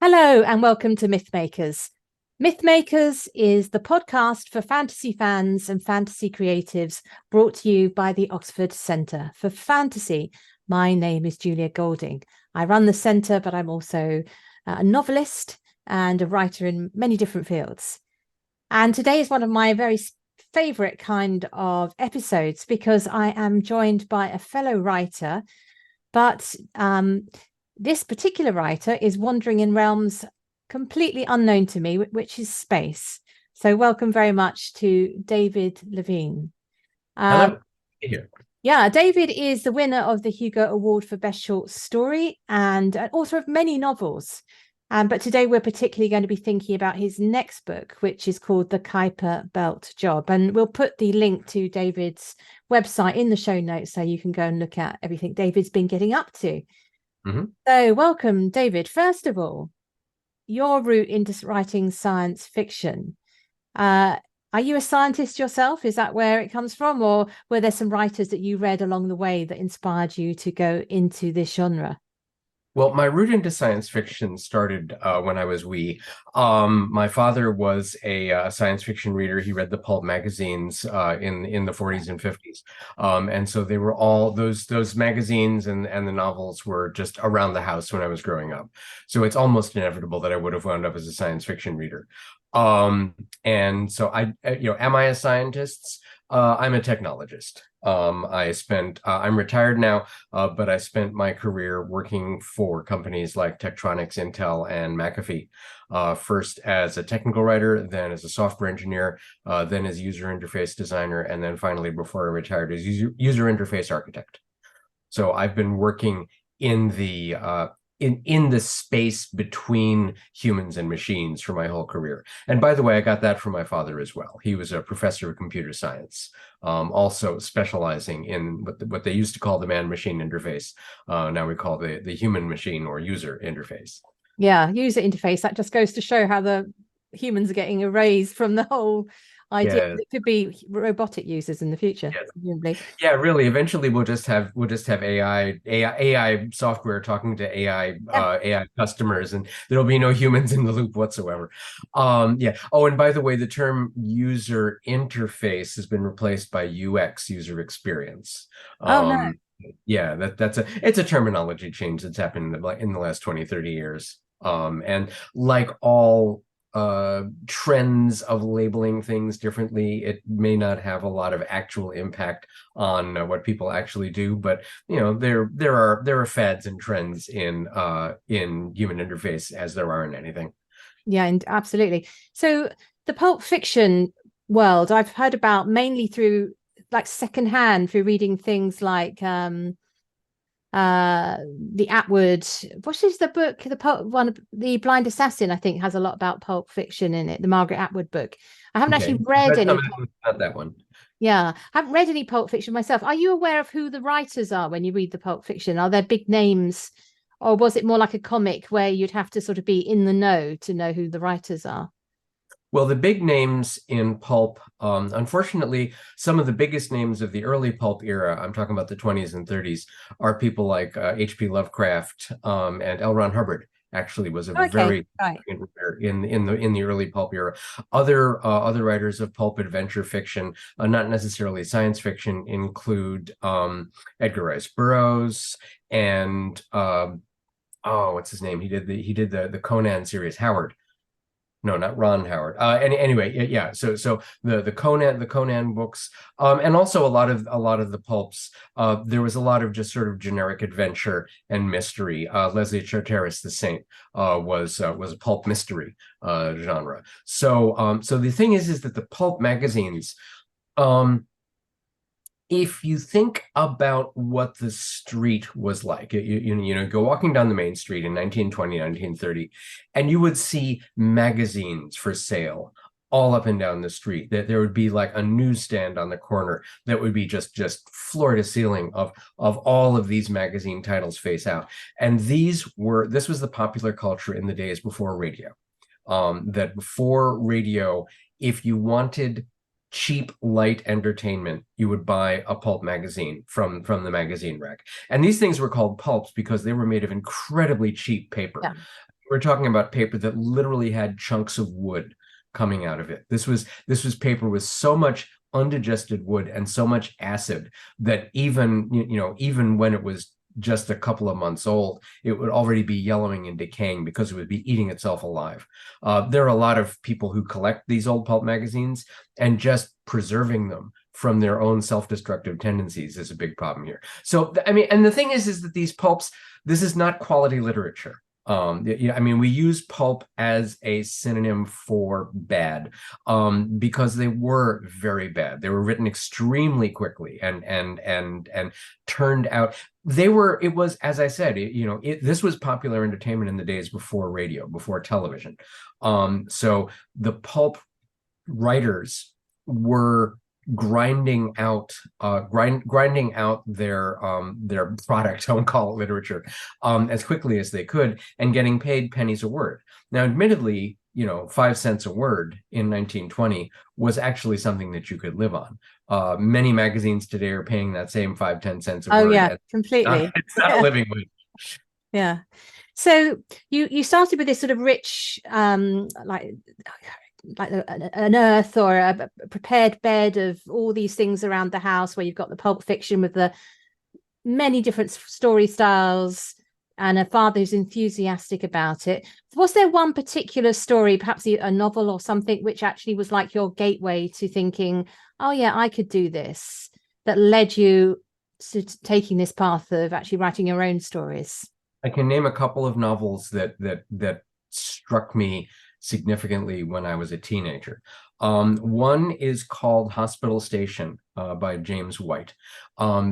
Hello and welcome to Mythmakers. Mythmakers is the podcast for fantasy fans and fantasy creatives brought to you by the Oxford Centre for Fantasy. My name is Julia Golding. I run the centre, but I'm also a novelist and a writer in many different fields. And today is one of my very favourite kind of episodes because I am joined by a fellow writer, but this particular writer is wandering in realms completely unknown to me, which is space. So welcome very much to David Levine. Hello. Here. Yeah, David is the winner of the Hugo Award for Best Short Story and an author of many novels. But today we're particularly going to be thinking about his next book, which is called The Kuiper Belt Job. And we'll put the link to David's website in the show notes so you can go and look at everything David's been getting up to. Mm-hmm. So welcome, David. First of all, your route into writing science fiction. Are you a scientist yourself? Is that where it comes from? Or were there some writers that you read along the way that inspired you to go into this genre? Well, my route into science fiction started when I was wee. My father was a science fiction reader. He read the pulp magazines in the 40s and 50s, and so they were all those magazines and the novels were just around the house when I was growing up. So it's almost inevitable that I would have wound up as a science fiction reader. And so am I a scientist? I'm a technologist. I'm retired now, but I spent my career working for companies like Tektronix, Intel, and McAfee. First as a technical writer, then as a software engineer, then as user interface designer, and then finally, before I retired, as user interface architect. So I've been working in the in the space between humans and machines for my whole career. And by the way, I got that from my father as well. He was a professor of computer science, also specializing in what they used to call the man-machine interface. Now we call the human-machine or user interface. Yeah, user interface. That just goes to show how the humans are getting erased from the whole idea. Yeah, It could be robotic users in the future, yeah, presumably. yeah. Really, eventually we'll just have AI software talking to Yeah. AI customers, and there'll be no humans in the loop whatsoever. Yeah. Oh, and by the way, the term user interface has been replaced by UX, user experience. Oh no. Yeah, it's a terminology change that's happened in the last 20, 30 years. And like all trends of labeling things differently, it may not have a lot of actual impact on what people actually do, but there are fads and trends in human interface as there are in anything. Yeah, and absolutely. So the Pulp Fiction world, I've heard about mainly through like secondhand through reading things like the Atwood. What is the book? The Pulp one, the Blind Assassin, I think, has a lot about Pulp Fiction in it. The Margaret Atwood book. I haven't Okay, actually read that's any. not that one. Yeah, I haven't read any Pulp Fiction myself. Are you aware of who the writers are when you read the Pulp Fiction? Are there big names, or was it more like a comic where you'd have to sort of be in the know to know who the writers are? Well, the big names in pulp, unfortunately, some of the biggest names of the early pulp era, I'm talking about the 20s and 30s, are people like H.P. Lovecraft, and L. Ron Hubbard. Actually, was a Okay, very right. in the early pulp era. Other writers of pulp adventure fiction, not necessarily science fiction, include Edgar Rice Burroughs and oh, what's his name? He did the Conan series, Howard. No, not Ron Howard. Anyway, yeah. So the Conan books, and also a lot of the pulps. There was a lot of just sort of generic adventure and mystery. Leslie Charteris, the Saint, was a pulp mystery genre. So the thing is that the pulp magazines, um, if you think about what the street was like, go walking down the main street in 1920, 1930, and you would see magazines for sale all up and down the street. That there would be like a newsstand on the corner that would be just floor to ceiling of all of these magazine titles face out. And this was the popular culture in the days before radio. That before radio, if you wanted cheap light entertainment, you would buy a pulp magazine from the magazine rack. And these things were called pulps because they were made of incredibly cheap paper. Yeah. we're talking about paper that literally had chunks of wood coming out of it. This was paper with so much undigested wood and so much acid that even when it was just a couple of months old, it would already be yellowing and decaying because it would be eating itself alive. There are a lot of people who collect these old pulp magazines, and just preserving them from their own self-destructive tendencies is a big problem here. So, I mean, and the thing is that these pulps, this is not quality literature. I mean, we use pulp as a synonym for bad, because they were very bad. They were written extremely quickly and turned out. It was, as I said, this was popular entertainment in the days before radio, before television. So the pulp writers were grinding out their product, I won't call it literature, as quickly as they could, and getting paid pennies a word. Now, admittedly, 5 cents a word in 1920 was actually something that you could live on. Many magazines today are paying that same 5-10 cents a word. Oh yeah, completely. It's not living with. Yeah. So you started with this sort of rich, like an earth or a prepared bed of all these things around the house, where you've got the Pulp Fiction with the many different story styles and a father who's enthusiastic about it. Was there one particular story, perhaps a novel or something, which actually was like your gateway to thinking, oh yeah, I could do this, that led you to taking this path of actually writing your own stories? I can name a couple of novels that struck me significantly when I was a teenager. One is called Hospital Station by James White.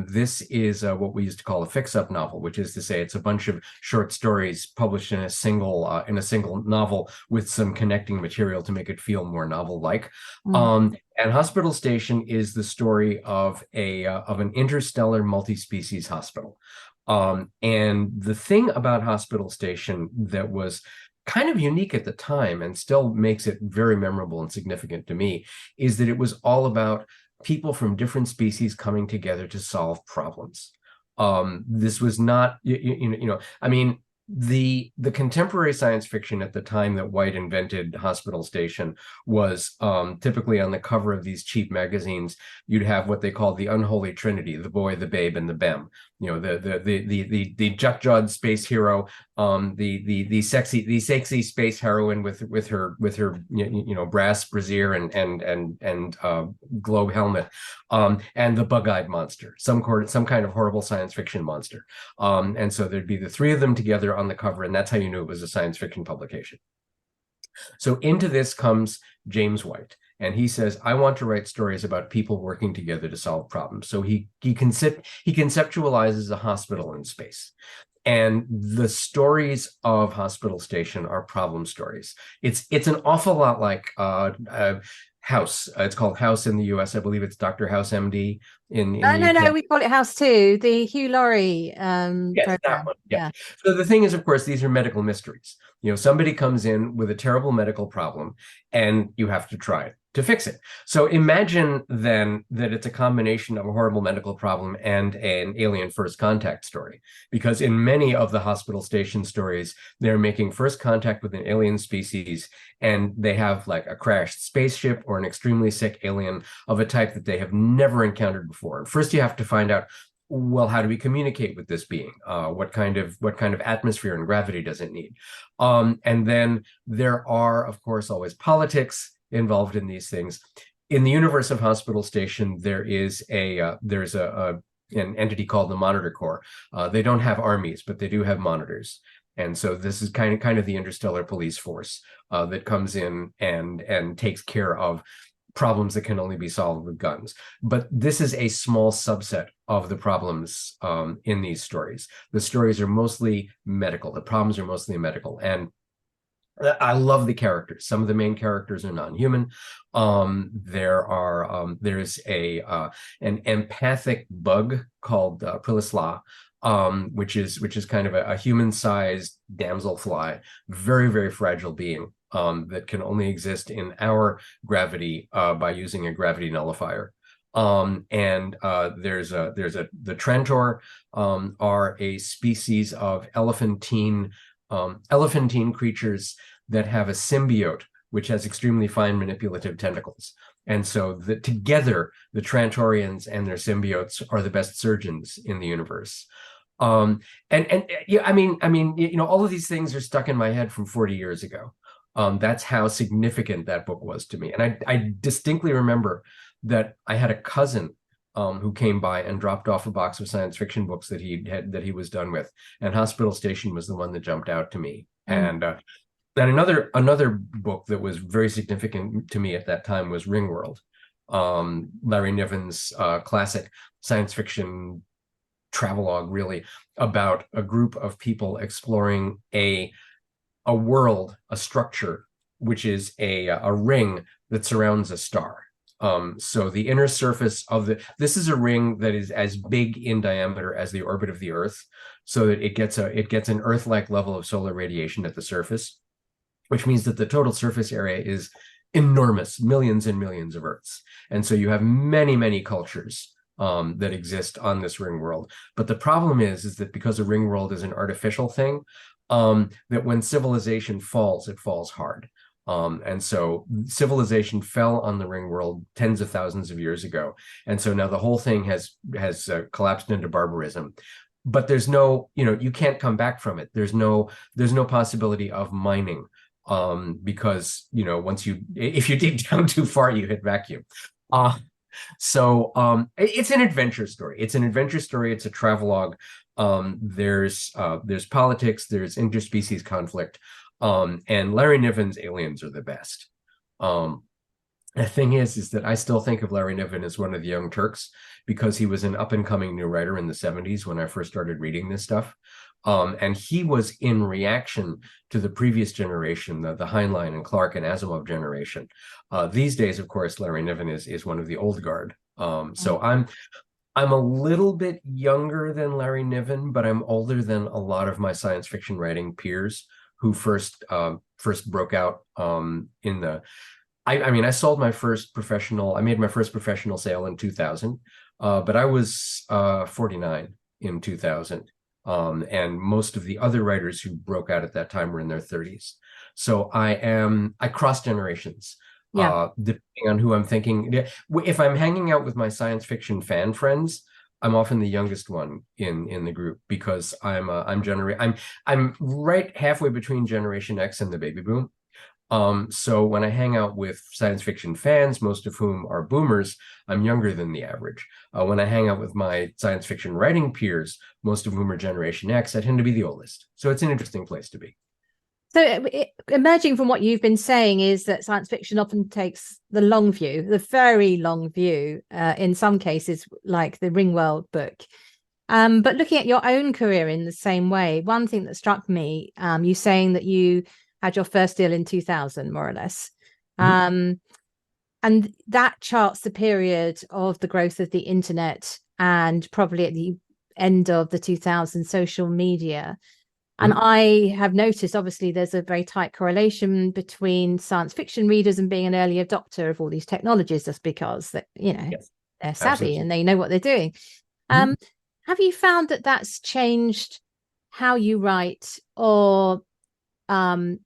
This is what we used to call a fix-up novel, which is to say it's a bunch of short stories published in a single novel with some connecting material to make it feel more novel-like. And Hospital Station is the story of an interstellar multi-species hospital. And the thing about Hospital Station that was kind of unique at the time and still makes it very memorable and significant to me is that it was all about people from different species coming together to solve problems. This was not, I mean, the contemporary science fiction at the time that White invented Hospital Station was typically on the cover of these cheap magazines. You'd have what they called the unholy trinity: the boy, the babe, and the bem. The jut-jawed space hero, the sexy space heroine with her brass brassiere and globe helmet, and the bug-eyed monster, some kind of horrible science fiction monster. And so there'd be the three of them together on the cover, and that's how you knew it was a science fiction publication. So into this comes James White, and he says, I want to write stories about people working together to solve problems. So he conceptualizes a hospital in space. And the stories of Hospital Station are problem stories. It's an awful lot like House. It's called House in the US. I believe it's Dr. House MD in the UK. No, we call it House too. The Hugh Laurie yes, program. that one. Yeah. So the thing is, of course, these are medical mysteries. Somebody comes in with a terrible medical problem, and you have to try to fix it. So imagine then that it's a combination of a horrible medical problem and an alien first contact story, because in many of the Hospital Station stories, they're making first contact with an alien species, and they have like a crashed spaceship or an extremely sick alien of a type that they have never encountered before. And first you have to find out, well, how do we communicate with this being? What kind of atmosphere and gravity does it need? And then there are, of course, always politics involved in these things. In the universe of Hospital Station, there's an entity called the Monitor Corps. They don't have armies, but they do have monitors. And so this is kind of the interstellar police force that comes in and takes care of problems that can only be solved with guns. But this is a small subset of the problems in these stories. The stories are mostly medical. The problems are mostly medical. And I love the characters. Some of the main characters are non-human. There's an empathic bug called Prilisla, which is kind of a human-sized damselfly, very, very fragile being that can only exist in our gravity by using a gravity nullifier. The Trantor are a species of elephantine elephantine creatures that have a symbiote which has extremely fine manipulative tentacles. And so together, the Trantorians and their symbiotes are the best surgeons in the universe. And yeah, I mean, all of these things are stuck in my head from 40 years ago. That's how significant that book was to me. And I distinctly remember that I had a cousin who came by and dropped off a box of science fiction books that he was done with, and Hospital Station was the one that jumped out to me. And another book that was very significant to me at that time was Ringworld, Larry Niven's classic science fiction travelogue, really, about a group of people exploring a world, a structure, which is a ring that surrounds a star. So the inner surface of this is a ring that is as big in diameter as the orbit of the Earth, so that it gets an Earth-like level of solar radiation at the surface, which means that the total surface area is enormous, millions and millions of Earths. And so you have many, many cultures that exist on this ring world. But the problem is that because a ring world is an artificial thing, that when civilization falls, it falls hard. And so civilization fell on the ring world tens of thousands of years ago. And so now the whole thing has collapsed into barbarism. But there's no, you can't come back from it. There's no possibility of mining, because, if you dig down too far, you hit vacuum. So it's an adventure story. It's a travelogue. There's politics, there's interspecies conflict, and Larry Niven's aliens are the best. The thing is that I still think of Larry Niven as one of the Young Turks, because he was an up-and-coming new writer in the 70s when I first started reading this stuff. And he was in reaction to the previous generation, the Heinlein and Clarke and Asimov generation. These days, of course, Larry Niven is one of the old guard. So I'm a little bit younger than Larry Niven, but I'm older than a lot of my science fiction writing peers who first broke out in the. I made my first professional sale in 2000, but I was 49 in 2000. And most of the other writers who broke out at that time were in their 30s. So I cross generations, depending on who I'm thinking. If I'm hanging out with my science fiction fan friends, I'm often the youngest one in the group, because I'm right halfway between Generation X and the baby boom. So when I hang out with science fiction fans, most of whom are boomers, I'm younger than the average. When I hang out with my science fiction writing peers, most of whom are Generation X, I tend to be the oldest. So it's an interesting place to be. So emerging from what you've been saying is that science fiction often takes the long view, the very long view, in some cases, like the Ringworld book. But looking at your own career in the same way, one thing that struck me, you saying that you had your first deal in 2000, more or less. And that charts the period of the growth of the internet, and probably at the end of the 2000s social media. And I have noticed, obviously, there's a very tight correlation between science fiction readers and being an early adopter of all these technologies, just because that, they're savvy. Absolutely. And they know what they're doing. Have you found that that's changed how you write, or so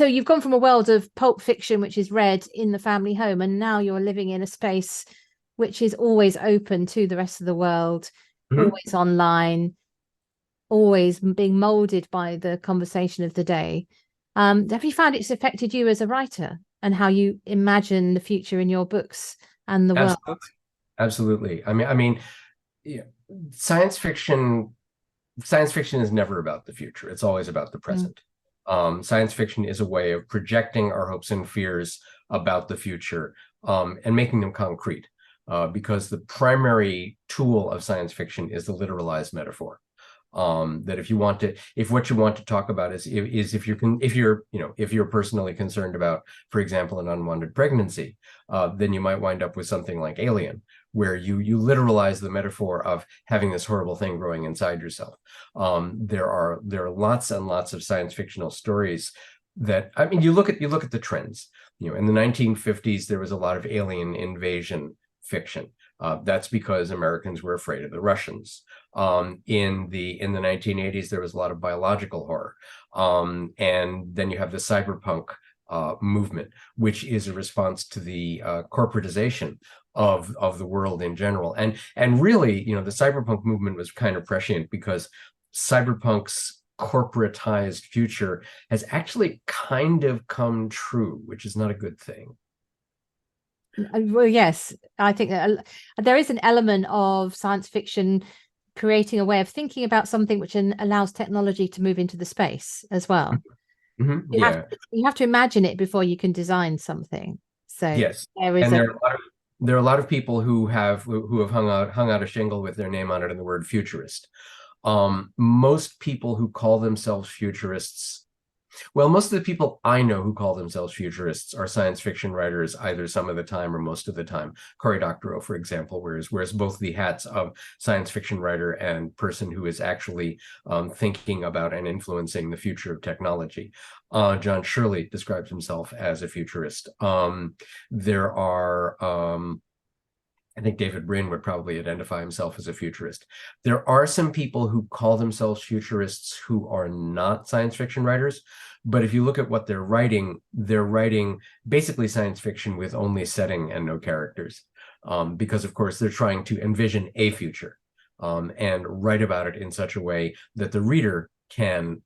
you've gone from a world of Pulp Fiction, which is read in the family home, and now you're living in a space which is always open to the rest of the world, always online, always being molded by the conversation of the day. Have you found it's affected you as a writer and how you imagine the future in your books and the world? Absolutely. Science fiction is never about the future. It's always about the present. Science fiction is a way of projecting our hopes and fears about the future, and making them concrete, because the primary tool of science fiction is the literalized metaphor. That if what you want to talk about is if you're personally concerned about, for example, an unwanted pregnancy, then you might wind up with something like Alien, where you literalize the metaphor of having this horrible thing growing inside yourself. There are lots and lots of science fictional stories that, you look at the trends. In the 1950s, there was a lot of alien invasion fiction. That's because Americans were afraid of the Russians. In the 1980s, there was a lot of biological horror. And then you have the cyberpunk movement, which is a response to the corporatization of the world in general. And really, the cyberpunk movement was kind of prescient because cyberpunk's corporatized future has actually kind of come true, which is not a good thing. Well, yes, I think that there is an element of science fiction creating a way of thinking about something which allows technology to move into the space as well. Mm-hmm. You have to imagine it before you can design something. So yes, there is and there are a lot of people who have hung out a shingle with their name on it and the word futurist. Most people who call themselves futurists, well, most of the people I know who call themselves futurists are science fiction writers, either some of the time or most of the time. Cory Doctorow, for example, wears both the hats of science fiction writer and person who is actually thinking about and influencing the future of technology. John Shirley describes himself as a futurist. There are I think David Brin would probably identify himself as a futurist. There are some people who call themselves futurists who are not science fiction writers, but if you look at what they're writing basically science fiction with only setting and no characters, because of course they're trying to envision a future and write about it in such a way that the reader can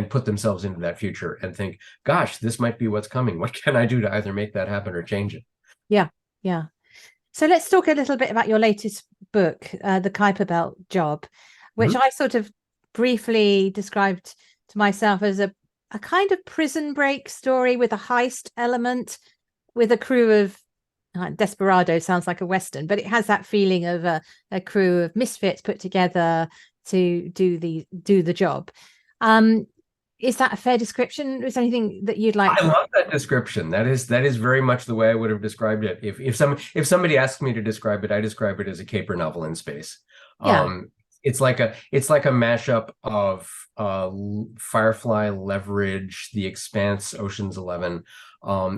put themselves into that future and think, gosh, this might be what's coming. What can I do to either make that happen or change it? Yeah. So let's talk a little bit about your latest book, The Kuiper Belt Job, which I sort of briefly described to myself as a kind of prison break story with a heist element, with a crew of Desperado sounds like a Western, but it has that feeling of a crew of misfits put together to do the job. Is that a fair description? Is there anything that you'd like? I love that description. That is very much the way I would have described it. If somebody asks me to describe it, I describe it as a caper novel in space. Yeah. It's like a mashup of Firefly, Leverage, The Expanse, Ocean's 11.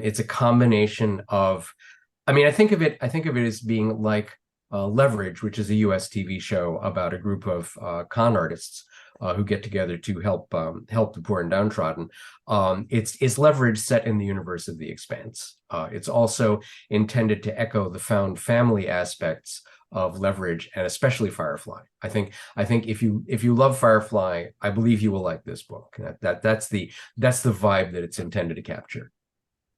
It's a combination of, I think of it as being like Leverage, which is a US TV show about a group of con artists who get together to help the poor and downtrodden. It's Leverage set in the universe of The Expanse. It's also intended to echo the found family aspects of Leverage and especially Firefly. I think if you love Firefly, I believe you will like this book. That's the vibe that it's intended to capture.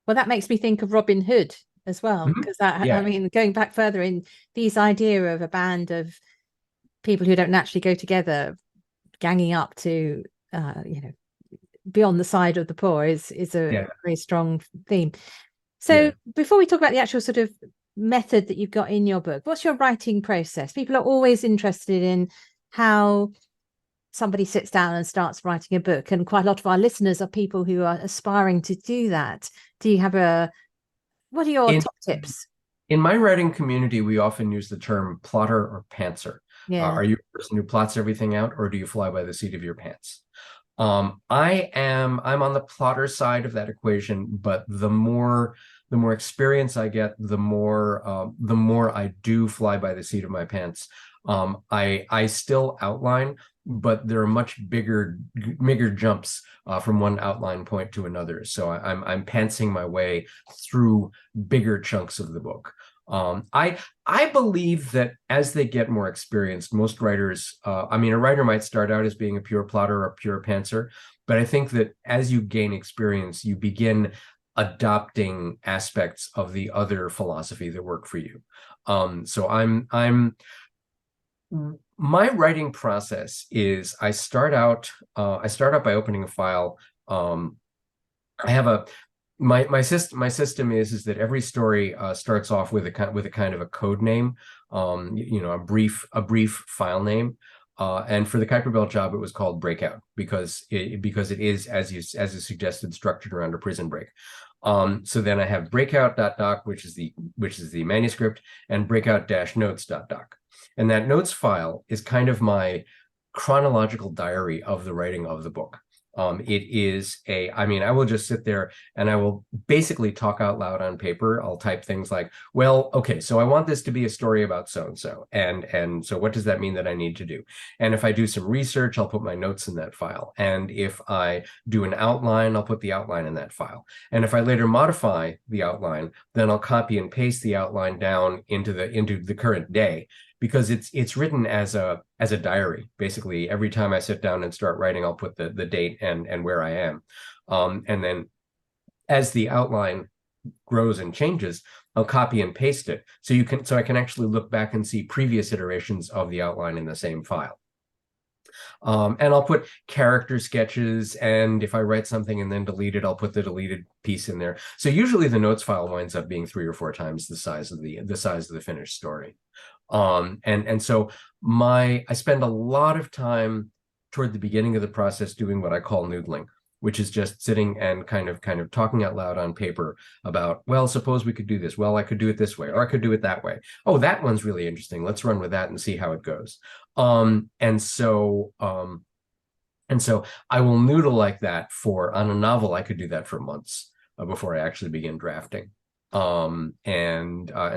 Well, that makes me think of Robin Hood as well, because going back further in, these idea of a band of people who don't naturally go together ganging up to be on the side of the poor is a very strong theme. So before we talk about the actual sort of method that you've got in your book, what's your writing process? People are always interested in how somebody sits down and starts writing a book, and quite a lot of our listeners are people who are aspiring to do that. Do you have what are your top tips? In my writing community, we often use the term plotter or pantser. Are you a person who plots everything out, or do you fly by the seat of your pants? I'm on the plotter side of that equation, but the more experience I get, the more I do fly by the seat of my pants. I still outline, but there are much bigger jumps from one outline point to another. So I'm pantsing my way through bigger chunks of the book. I believe that as they get more experienced, most writers, a writer might start out as being a pure plotter or a pure pantser, but I think that as you gain experience, you begin adopting aspects of the other philosophy that work for you. My writing process is I start out by opening a file. I have my system is that every story starts off with a kind of a code name, a brief file name. And for the Kuiper Belt Job, it was called Breakout because it is, as you suggested, structured around a prison break. So then I have breakout.doc, which is the manuscript, and breakout-notes.doc. And that notes file is kind of my chronological diary of the writing of the book. I mean, I will just sit there and I will basically talk out loud on paper. I'll type things like, well, okay, so I want this to be a story about so-and-so. And so what does that mean that I need to do? And if I do some research, I'll put my notes in that file. And if I do an outline, I'll put the outline in that file. And if I later modify the outline, then I'll copy and paste the outline down into the current day, because it's written as a diary. Basically, every time I sit down and start writing, I'll put the date and where I am. And then as the outline grows and changes, I'll copy and paste it. So I can actually look back and see previous iterations of the outline in the same file. And I'll put character sketches, and if I write something and then delete it, I'll put the deleted piece in there. So usually the notes file winds up being 3 or 4 times the size of the finished story. And so I spend a lot of time toward the beginning of the process doing what I call noodling, which is just sitting and kind of talking out loud on paper about, well, suppose we could do this. Well, I could do it this way, or I could do it that way. Oh, that one's really interesting. Let's run with that and see how it goes. And so I will noodle like that on a novel. I could do that for months before I actually begin drafting. And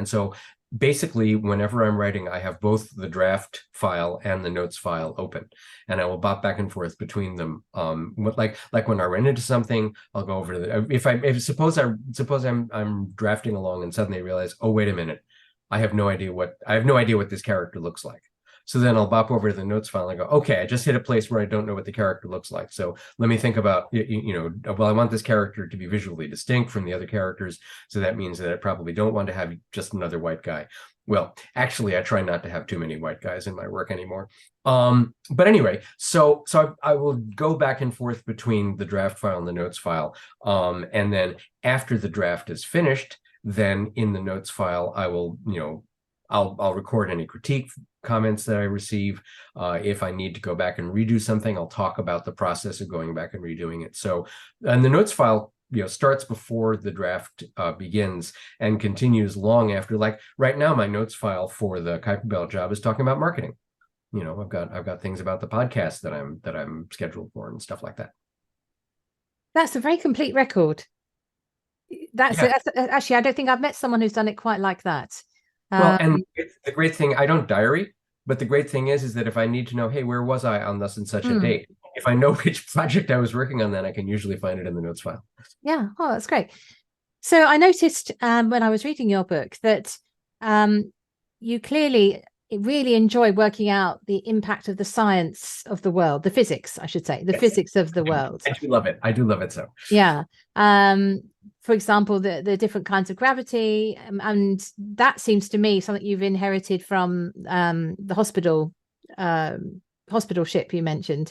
so basically, whenever I'm writing, I have both the draft file and the notes file open, and I will bop back and forth between them. Like when I run into something, I'll go over to suppose I'm drafting along and suddenly I realize, oh, wait a minute, I have no idea what this character looks like. So then I'll bop over to the notes file and go, okay, I just hit a place where I don't know what the character looks like. So let me think about, well, I want this character to be visually distinct from the other characters. So that means that I probably don't want to have just another white guy. Well, actually, I try not to have too many white guys in my work anymore. But anyway, so I will go back and forth between the draft file and the notes file. And then after the draft is finished, then in the notes file, I will, I'll record any critique comments that I receive. If I need to go back and redo something, I'll talk about the process of going back and redoing it. So, and the notes file, starts before the draft begins and continues long after. Like right now, my notes file for the Kuiper Belt Job is talking about marketing. I've got things about the podcast that I'm scheduled for and stuff like that. That's a very complete record. That's actually, I don't think I've met someone who's done it quite like that. Well, and the great thing, I don't diary, but the great thing is that if I need to know, hey, where was I on thus and such a date? If I know which project I was working on, then I can usually find it in the notes file. Yeah. Oh, that's great. So I noticed when I was reading your book that you clearly really enjoy working out the impact of the science of the world, the physics, I should say, the physics of the world. I do love it. I do love it so. Yeah. For example, the different kinds of gravity, and that seems to me something you've inherited from the hospital ship you mentioned,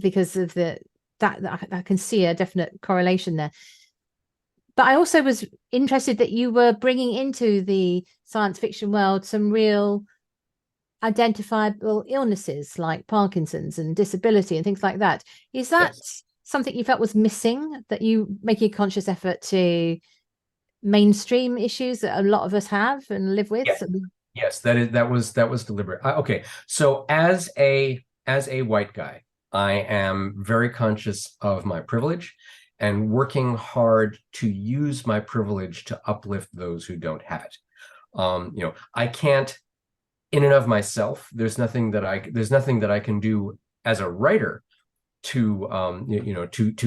because of that I can see a definite correlation there. But I also was interested that you were bringing into the science fiction world some real identifiable illnesses like Parkinson's and disability and things like that. Is that something you felt was missing, that you making a conscious effort to mainstream issues that a lot of us have and live with? Yes, that was deliberate. Okay, so as a white guy, I am very conscious of my privilege and working hard to use my privilege to uplift those who don't have it. I can't, in and of myself, there's nothing that I can do as a writer to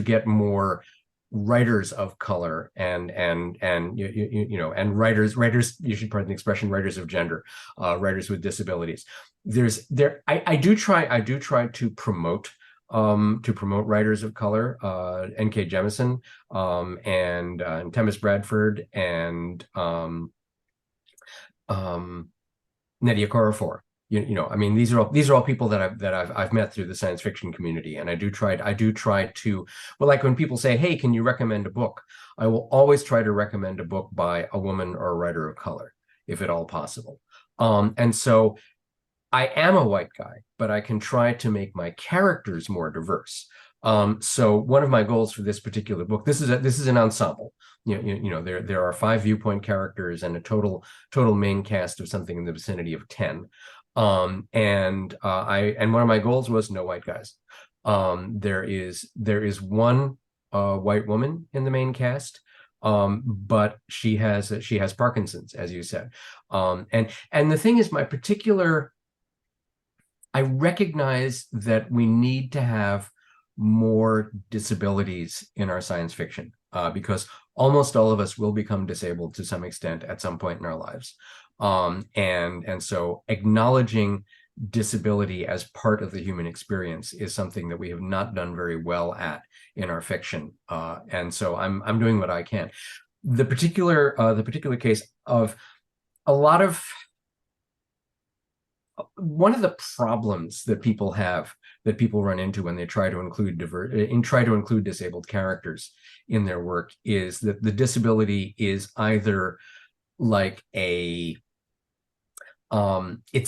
get more writers of color and writers, you should pardon the expression, writers of gender, writers with disabilities. I do try to promote writers of color, N.K. Jemisin, and Temis Bradford, and Nnedi Okorafor. I mean, these are all people that I've met through the science fiction community, and I do try to, well, like when people say, hey, can you recommend a book? I will always try to recommend a book by a woman or a writer of color, if at all possible. And so I am a white guy, but I can try to make my characters more diverse. So one of my goals for this particular book, this is an ensemble. There are 5 viewpoint characters and a total main cast of something in the vicinity of 10. And one of my goals was no white guys. There is one white woman in the main cast, but she has Parkinson's, as you said. And the thing is, I recognize that we need to have more disabilities in our science fiction, because almost all of us will become disabled to some extent at some point in our lives. And so acknowledging disability as part of the human experience is something that we have not done very well at in our fiction. And so I'm doing what I can. The particular case of a lot of one of the problems that people run into when they try to include disabled characters in their work is that the disability is either like it's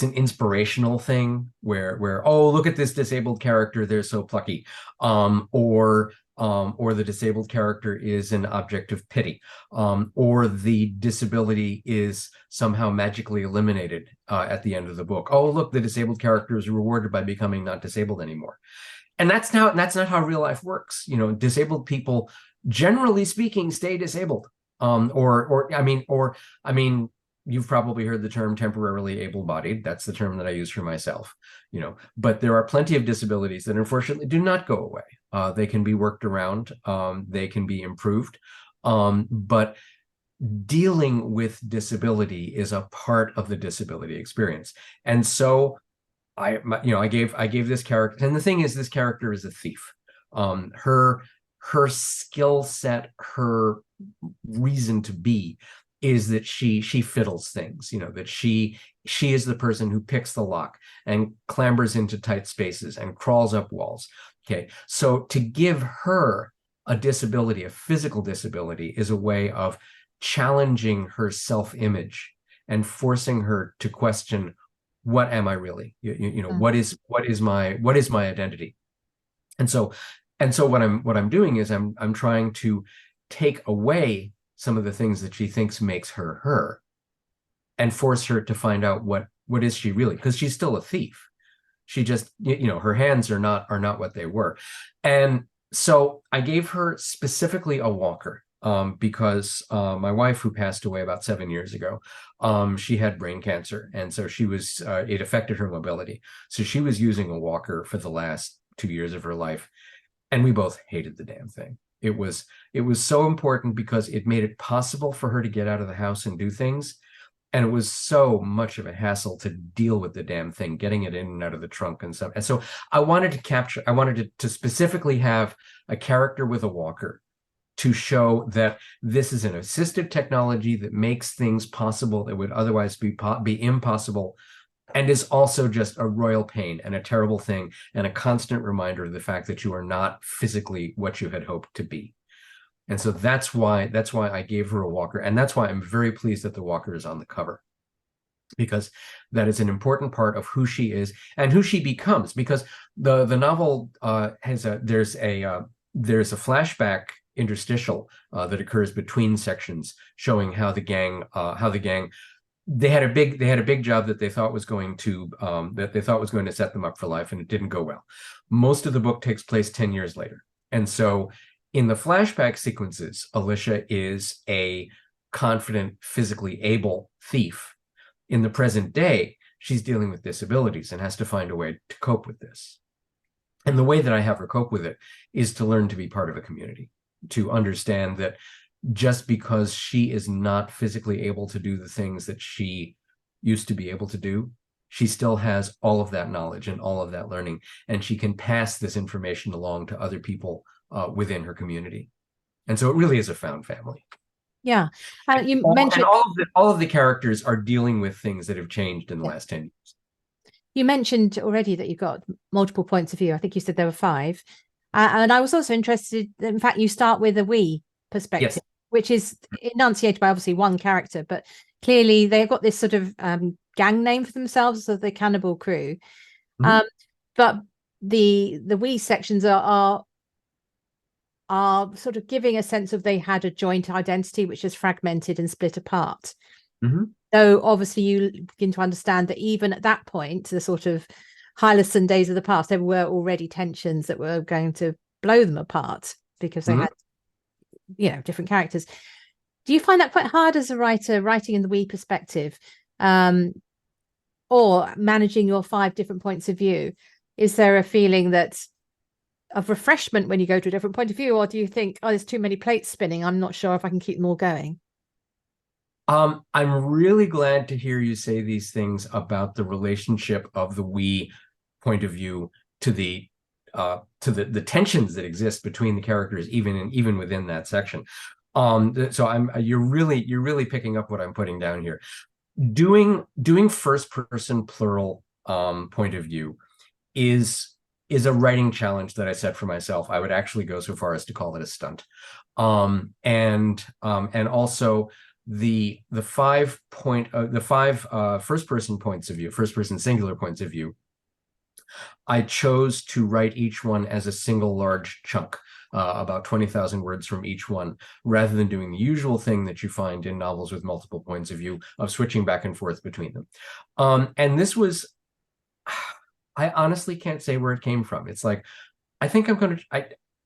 an inspirational thing where oh, look at this disabled character, they're so plucky, or the disabled character is an object of pity, or the disability is somehow magically eliminated at the end of the book. Oh, look, the disabled character is rewarded by becoming not disabled anymore. And that's not how real life works. Disabled people, generally speaking, stay disabled. You've probably heard the term temporarily able-bodied. That's the term that I use for myself. But there are plenty of disabilities that unfortunately do not go away. They can be worked around. They can be improved. But dealing with disability is a part of the disability experience. And so I gave this character, and the thing is, this character is a thief. Her skill set, her reason to be, is that she fiddles things, that she is the person who picks the lock and clambers into tight spaces and crawls up walls. Okay, so to give her a disability, a physical disability, is a way of challenging her self-image and forcing her to question, what am I really? What is my identity? And so what I'm doing is I'm trying to take away some of the things that she thinks makes her her, and force her to find out what is she really, because she's still a thief. She just, her hands are not what they were. And so I gave her specifically a walker, because my wife, who passed away about 7 years ago, she had brain cancer, and so it affected her mobility. So she was using a walker for the last 2 years of her life, and we both hated the damn thing. It was so important because it made it possible for her to get out of the house and do things. And it was so much of a hassle to deal with the damn thing, getting it in and out of the trunk and stuff. And so I wanted to specifically have a character with a walker to show that this is an assistive technology that makes things possible that would otherwise be impossible, and is also just a royal pain and a terrible thing, and a constant reminder of the fact that you are not physically what you had hoped to be. And so that's why I gave her a walker, and that's why I'm very pleased that the walker is on the cover, because that is an important part of who she is and who she becomes. Because the novel there's a flashback interstitial that occurs between sections, showing how the gang they had a big job that they thought was going to set them up for life, and it didn't go well. Most of the book takes place 10 years later. And so in the flashback sequences, Alicia is a confident, physically able thief. In the present day, she's dealing with disabilities and has to find a way to cope with this. And the way that I have her cope with it is to learn to be part of a community, to understand that just because she is not physically able to do the things that she used to be able to do, she still has all of that knowledge and all of that learning, and she can pass this information along to other people within her community. And so it really is a found family. Yeah. You mentioned all of the characters are dealing with things that have changed in the last 10 years. You mentioned already that you've got multiple points of view. I think you said there were 5. And I was also interested, in fact, you start with a we perspective, yes, which is enunciated by obviously one character, but clearly they've got this sort of gang name for themselves, of the Cannibal Crew. Mm-hmm. But the we sections are sort of giving a sense of they had a joint identity, which is fragmented and split apart. Mm-hmm. So obviously you begin to understand that even at that point, the sort of Hyluson days of the past, there were already tensions that were going to blow them apart because they had, you know, different characters. Do you find that quite hard as a writer, writing in the we perspective, or managing your 5 different points of view? Is there a feeling that of refreshment when you go to a different point of view, or do you think, oh, there's too many plates spinning, I'm not sure if I can keep them all going? I'm really glad to hear you say these things about the relationship of the we point of view to the tensions that exist between the characters, even within that section. So you're really picking up what I'm putting down here. Doing first person plural point of view is a writing challenge that I set for myself. I would actually go so far as to call it a stunt. And also the 5 first person points of view, first person singular points of view, I chose to write each one as a single large chunk, about 20,000 words from each one, rather than doing the usual thing that you find in novels with multiple points of view of switching back and forth between them. And this was, I honestly can't say where it came from. It's like, I think I'm going to,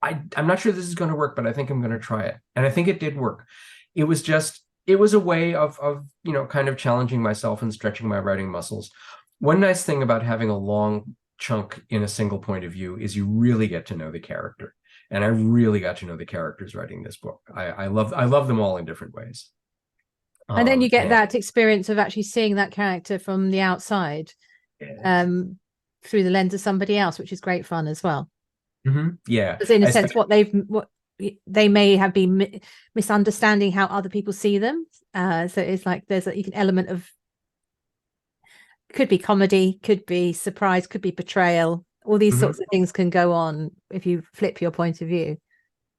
I'm not sure this is going to work, but I think I'm going to try it. And I think it did work. It was a way of, you know, kind of challenging myself and stretching my writing muscles. One nice thing about having a long chunk in a single point of view is you really get to know the character. And I really got to know the characters writing this book. I love them all in different ways. And then you get that experience of actually seeing that character from the outside, through the lens of somebody else, which is great fun as well. Yeah, because in a sense, what they may have been misunderstanding how other people see them. So it's like there's an element of, could be comedy, could be surprise, could be betrayal. All these sorts of things can go on if you flip your point of view.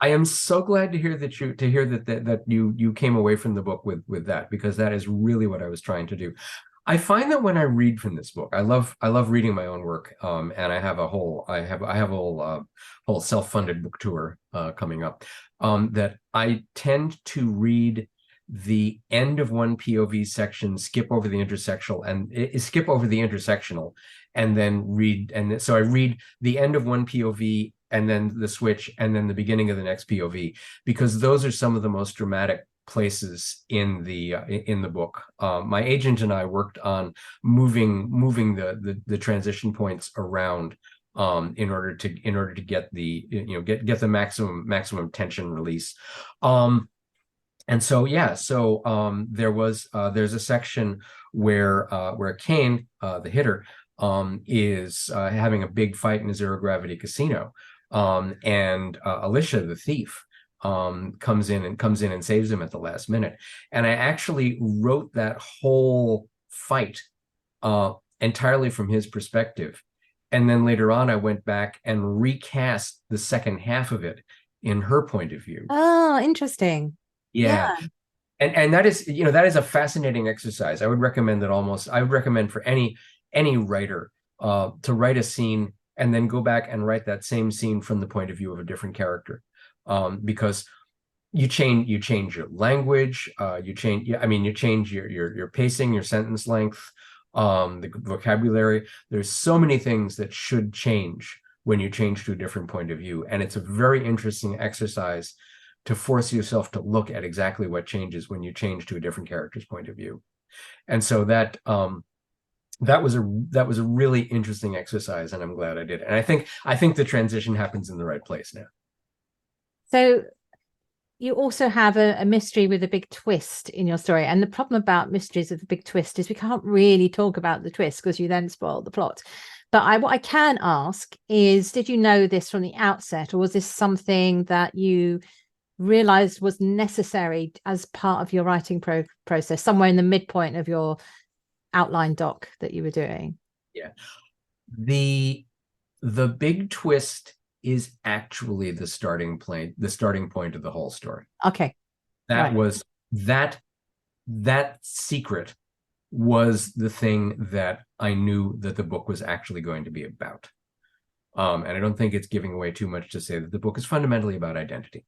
I am so glad to hear that you came away from the book with that, because that is really what I was trying to do. I find that when I read from this book, I love reading my own work, and I have a whole self-funded book tour coming up, that I tend to read the end of one POV section, skip over the intersectional, and then read, and so I read the end of one POV and then the switch and then the beginning of the next POV, because those are some of the most dramatic places in the book. My agent and I worked on moving the transition points around in order to get the get the maximum tension release. And so there's a section where Kane, the hitter, is having a big fight in a zero gravity casino, and Alicia, the thief, comes in and saves him at the last minute. And I actually wrote that whole fight entirely from his perspective. And then later on, I went back and recast the second half of it in her point of view. Oh, interesting. Yeah. And that is, that is a fascinating exercise. I would recommend for any writer to write a scene and then go back and write that same scene from the point of view of a different character. Because you change your language, you change your pacing, your sentence length, the vocabulary. There's so many things that should change when you change to a different point of view. And it's a very interesting exercise to force yourself to look at exactly what changes when you change to a different character's point of view. And so that was a really interesting exercise, and I'm glad I did it. And I think the transition happens in the right place now. So you also have a mystery with a big twist in your story. And the problem about mysteries with a big twist is we can't really talk about the twist because you then spoil the plot. But what I can ask is, did you know this from the outset, or was this something that you realized was necessary as part of your writing process, somewhere in the midpoint of your outline doc that you were doing? Yeah. The big twist is actually the starting point of the whole story. Okay. That was that secret was the thing that I knew that the book was actually going to be about. And I don't think it's giving away too much to say that the book is fundamentally about identity.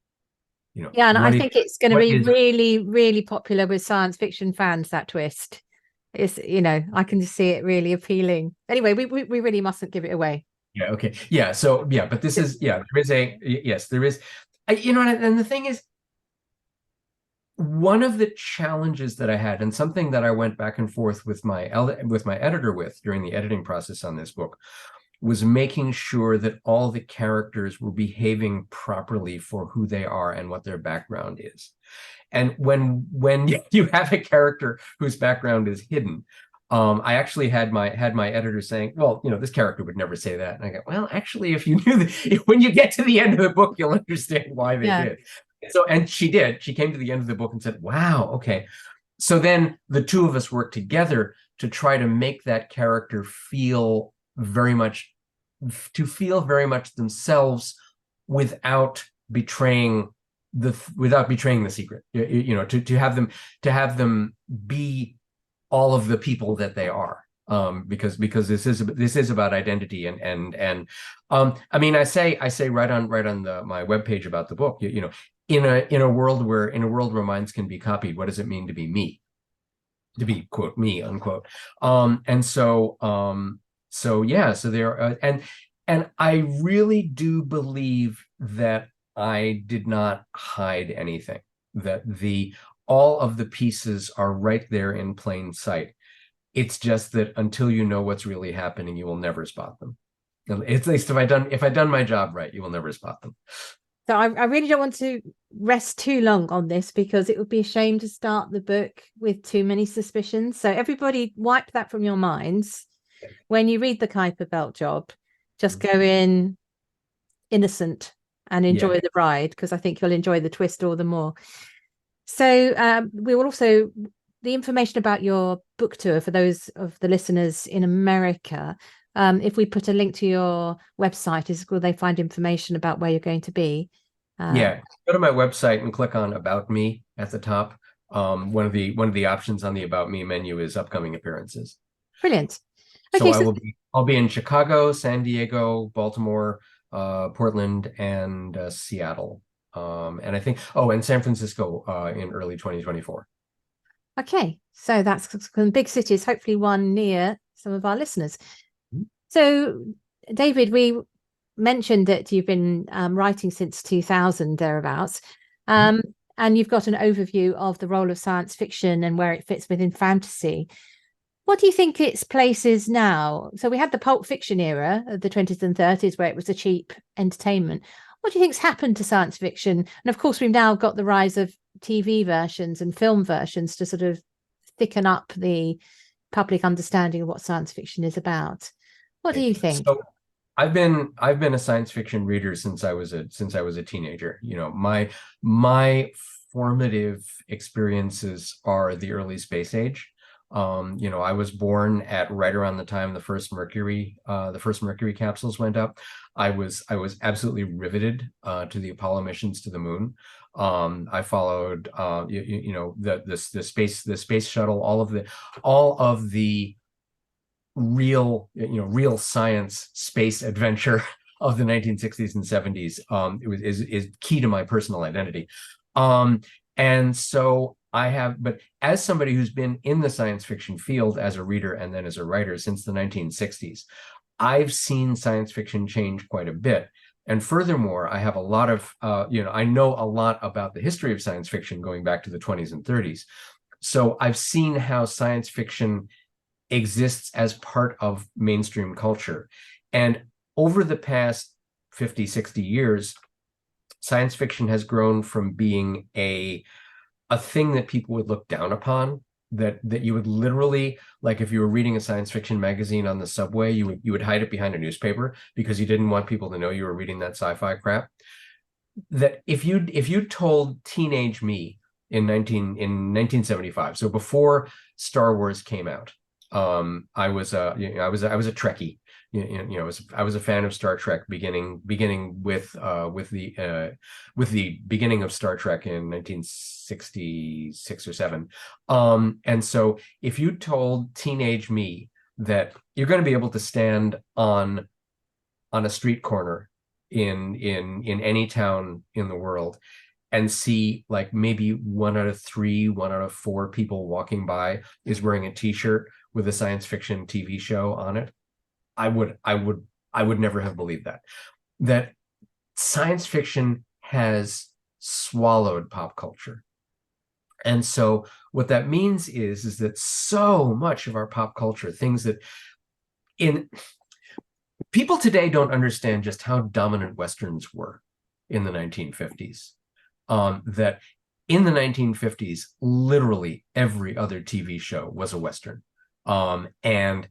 Yeah, and I think it's going to be really, really popular with science fiction fans, that twist. It's, I can just see it really appealing. Anyway, we really mustn't give it away. Yeah. Okay. Yeah. So yeah, but this is, yeah, there is yes, there is, and the thing is, one of the challenges that I had, and something that I went back and forth with my editor with during the editing process on this book, was making sure that all the characters were behaving properly for who they are and what their background is. And when you have a character whose background is hidden, I actually had my editor saying, well, this character would never say that. And I go, well, actually, if you knew that, when you get to the end of the book, you'll understand why they did. So, and she did. She came to the end of the book and said, wow, okay. So then the two of us worked together to try to make that character feel very much themselves without betraying the secret. To have them be all of the people that they are. Because this is about identity, and I mean, I say right on my webpage about the book, in a world where minds can be copied, what does it mean to be me? To be, quote, me, unquote. And so there, and I really do believe that I did not hide anything, that all of the pieces are right there in plain sight. It's just that until you know what's really happening, you will never spot them. At least if I've done my job right, you will never spot them. So I really don't want to rest too long on this, because it would be a shame to start the book with too many suspicions. So everybody wipe that from your minds. When you read the Kuiper Belt Job, just go in innocent and enjoy the ride, because I think you'll enjoy the twist all the more. So we will also, the information about your book tour for those of the listeners in America, if we put a link to your website, will they find information about where you're going to be? Go to my website and click on About Me at the top. One of the options on the About Me menu is upcoming appearances. Brilliant. Okay, so I'll be in Chicago, San Diego, Baltimore, Portland, and Seattle. And I think, and San Francisco in early 2024. Okay, so that's some big cities, hopefully one near some of our listeners. Mm-hmm. So, David, we mentioned that you've been writing since 2000, thereabouts, and you've got an overview of the role of science fiction and where it fits within fantasy. What do you think its place is now? So we had the Pulp Fiction era of the 20s and 30s, where it was a cheap entertainment. What do you think's happened to science fiction? And of course, we've now got the rise of TV versions and film versions to sort of thicken up the public understanding of what science fiction is about. What do you think? So I've been a science fiction reader since I was a teenager. My formative experiences are the early space age. I was born at right around the time the first Mercury capsules went up. I was absolutely riveted to the Apollo missions to the moon. I followed the space shuttle, all of the real science space adventure of the 1960s and 70s. Is key to my personal identity. And so but as somebody who's been in the science fiction field as a reader and then as a writer since the 1960s, I've seen science fiction change quite a bit. And furthermore, I have a lot of, I know a lot about the history of science fiction going back to the 20s and 30s. So I've seen how science fiction exists as part of mainstream culture. And over the past 50, 60 years, science fiction has grown from being a thing that people would look down upon, that you would literally, like if you were reading a science fiction magazine on the subway, you would hide it behind a newspaper because you didn't want people to know you were reading that sci-fi crap. That if you told teenage me in 1975, so before Star Wars came out, I was a Trekkie. I was a fan of Star Trek beginning with the beginning of Star Trek in 1966 or 7. And so if you told teenage me that you're going to be able to stand on a street corner in any town in the world and see like maybe 1 out of 3, 1 out of 4 people walking by is wearing a t-shirt with a science fiction TV show on it, I would never have believed that science fiction has swallowed pop culture. And so what that means is that so much of our pop culture, things that people today don't understand just how dominant Westerns were in the 1950s. That in the 1950s, literally every other TV show was a Western. And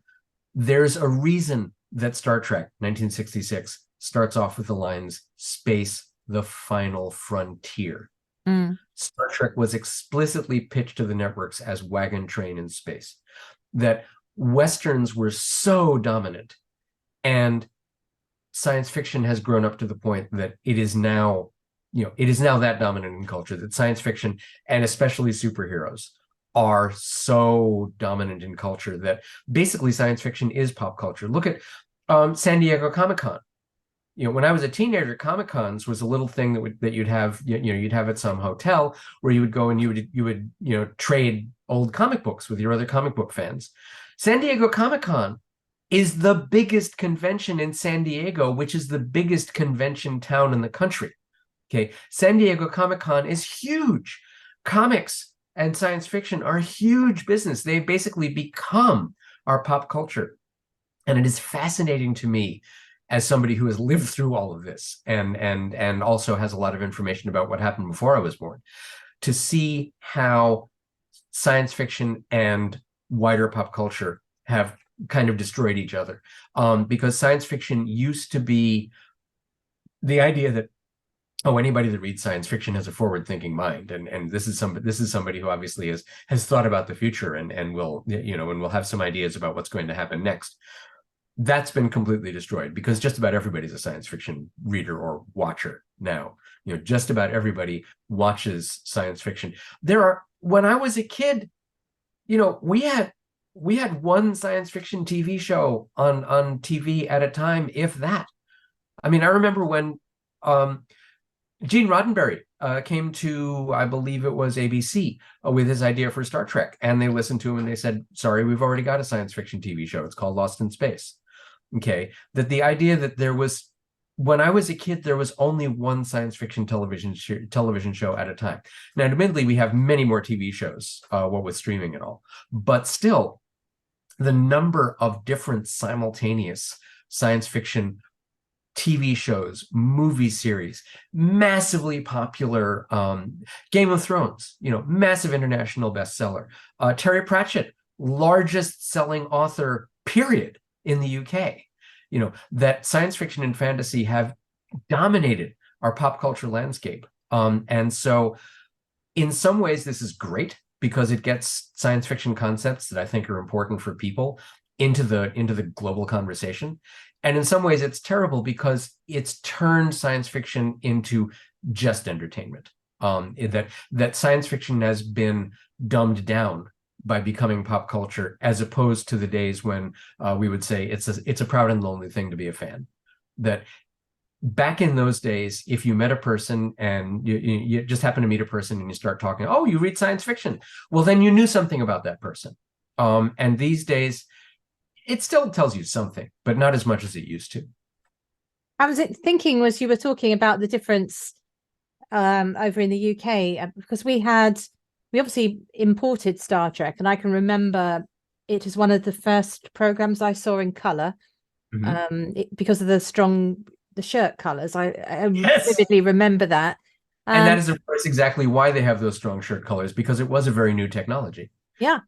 there's a reason that Star Trek 1966 starts off with the lines, "Space, the final frontier." Star Trek was explicitly pitched to the networks as wagon train in space. That Westerns were so dominant, and science fiction has grown up to the point that it is now that dominant in culture, that science fiction, and especially superheroes, are so dominant in culture that basically science fiction is pop culture. Look at San Diego Comic-Con. When I was a teenager, Comic-Cons was a little thing that you'd have, you'd have at some hotel where you would go and you would trade old comic books with your other comic book fans. San Diego Comic-Con is the biggest convention in San Diego, which is the biggest convention town in the country. Okay, San Diego Comic-Con is huge. Comics and science fiction are a huge business. They basically become our pop culture. And it is fascinating to me, as somebody who has lived through all of this and also has a lot of information about what happened before I was born, to see how science fiction and wider pop culture have kind of destroyed each other. Because science fiction used to be the idea that, oh, anybody that reads science fiction has a forward-thinking mind, and this is somebody who obviously has thought about the future and will have some ideas about what's going to happen next. That's been completely destroyed, because just about everybody's a science fiction reader or watcher now. Just about everybody watches science fiction. When I was a kid, we had one science fiction TV show on TV at a time, if that. I mean, I remember when Gene Roddenberry came to, I believe it was ABC, with his idea for Star Trek, and they listened to him and they said, "Sorry, we've already got a science fiction TV show. It's called Lost in Space." Okay, that the idea that when I was a kid, there was only one science fiction television show at a time. Now, admittedly, we have many more TV shows, what with streaming and all, but still, the number of different simultaneous science fiction TV shows, movie series, massively popular, Game of Thrones, massive international bestseller. Terry Pratchett, largest selling author, period, in the UK. That science fiction and fantasy have dominated our pop culture landscape. And so in some ways, this is great, because it gets science fiction concepts that I think are important for people into the global conversation. And in some ways, it's terrible, because it's turned science fiction into just entertainment. That science fiction has been dumbed down by becoming pop culture, as opposed to the days when we would say it's a proud and lonely thing to be a fan. That back in those days, if you met a person and you just happen to meet a person and you start talking, "Oh, you read science fiction," well, then you knew something about that person. And these days, it still tells you something, but not as much as it used to. I was thinking, was you were talking about the difference over in the UK, because we obviously imported Star Trek, and I can remember it was one of the first programs I saw in color, because of the shirt colors. I Yes. vividly remember that. And that is, of course, exactly why they have those strong shirt colors, because it was a very new technology. Yeah,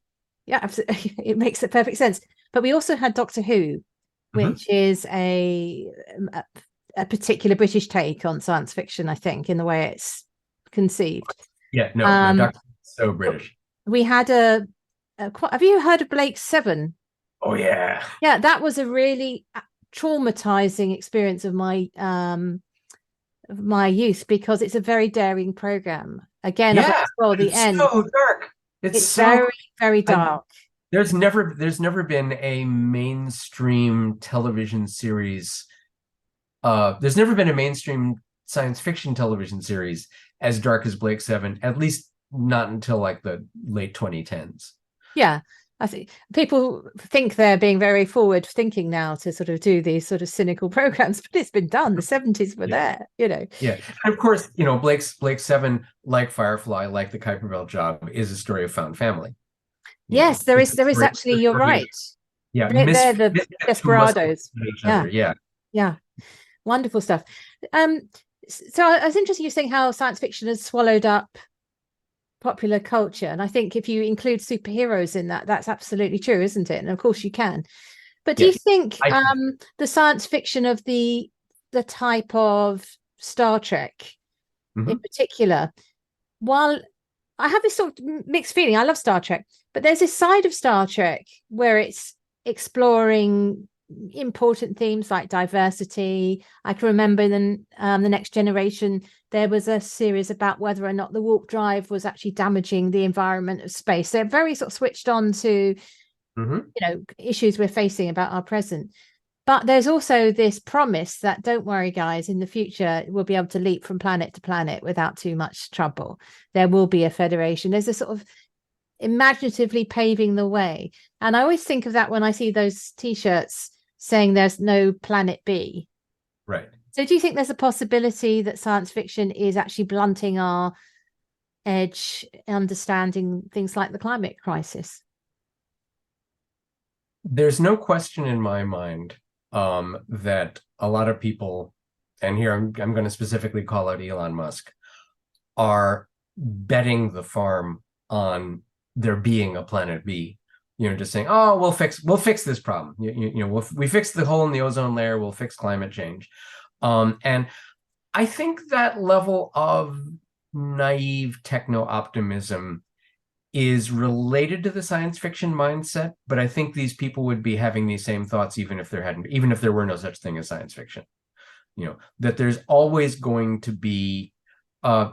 absolutely. It makes perfect sense. But we also had Doctor Who, which is a particular British take on science fiction, I think, in the way it's conceived. Yeah, no, Doctor so British. We had have you heard of Blake's 7? Oh yeah. Yeah, that was a really traumatizing experience of my youth, because it's a very daring program. Again, the end. So dark. It's so very, very dark. There's never been a mainstream television series. There's never been a mainstream science fiction television series as dark as Blake 7, at least not until like the late 2010s. Yeah. I think people think they're being very forward thinking now to sort of do these sort of cynical programs, but it's been done. The 70s were there, you know. Yeah. And of course, you know, Blake 7, like Firefly, like the Kuiper Belt Job, is a story of found family. Yes, there is actually, you're right. Yeah, They're the desperados. Yeah. Yeah. Wonderful stuff. So I was interested in you saying how science fiction has swallowed up popular culture, and I think if you include superheroes in that, that's absolutely true, isn't it? And of course you can. But do you think the science fiction of the type of Star Trek in particular, while I have this sort of mixed feeling, I love Star Trek, but there's this side of Star Trek where it's exploring important themes like diversity. I can remember in the Next Generation, there was a series about whether or not the warp drive was actually damaging the environment of space. They're very sort of switched on to you know, issues we're facing about our present. But there's also this promise that, don't worry, guys, in the future, we'll be able to leap from planet to planet without too much trouble. There will be a federation. There's a sort of imaginatively paving the way. And I always think of that when I see those T-shirts saying there's no planet B. Right. So do you think there's a possibility that science fiction is actually blunting our edge, understanding things like the climate crisis? There's no question in my mind that a lot of people, and here I'm going to specifically call out Elon Musk, are betting the farm on there being a planet B. You know, just saying, oh, we'll fix this problem. You know, we fix the hole in the ozone layer. We'll fix climate change. And I think that level of naive techno-optimism is related to the science fiction mindset, but I think these people would be having these same thoughts even if there were no such thing as science fiction. You know, that there's always going to be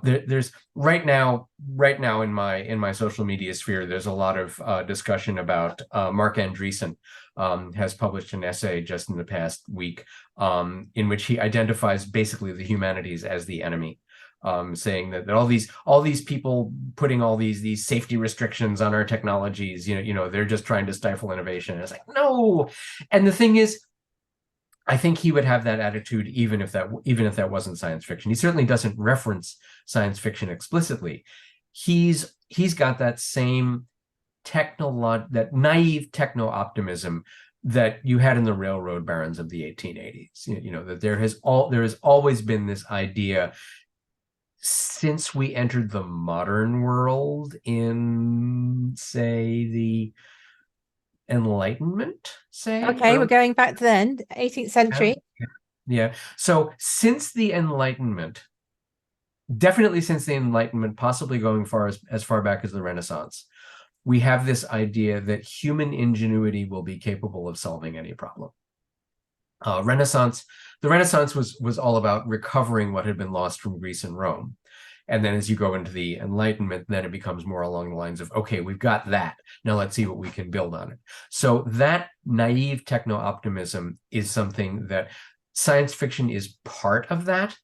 there's right now in my social media sphere, there's a lot of discussion about Mark Andreessen has published an essay just in the past week in which he identifies basically the humanities as the enemy. Saying that all these people putting all these safety restrictions on our technologies, you know, they're just trying to stifle innovation. And it's like, no. And the thing is, I think he would have that attitude even if that wasn't science fiction. He certainly doesn't reference science fiction explicitly. He's got that same that naive techno-optimism that you had in the railroad barons of the 1880s. You know, that there has always been this idea since we entered the modern world in, say, the Enlightenment, say. Okay, we're going back to then, 18th century. Yeah. So since the Enlightenment, definitely since the Enlightenment, possibly going as far back as the Renaissance, we have this idea that human ingenuity will be capable of solving any problem. The Renaissance was all about recovering what had been lost from Greece and Rome. And then as you go into the Enlightenment, then it becomes more along the lines of, okay, we've got that. Now let's see what we can build on it. So that naive techno-optimism is something that science fiction is part of that,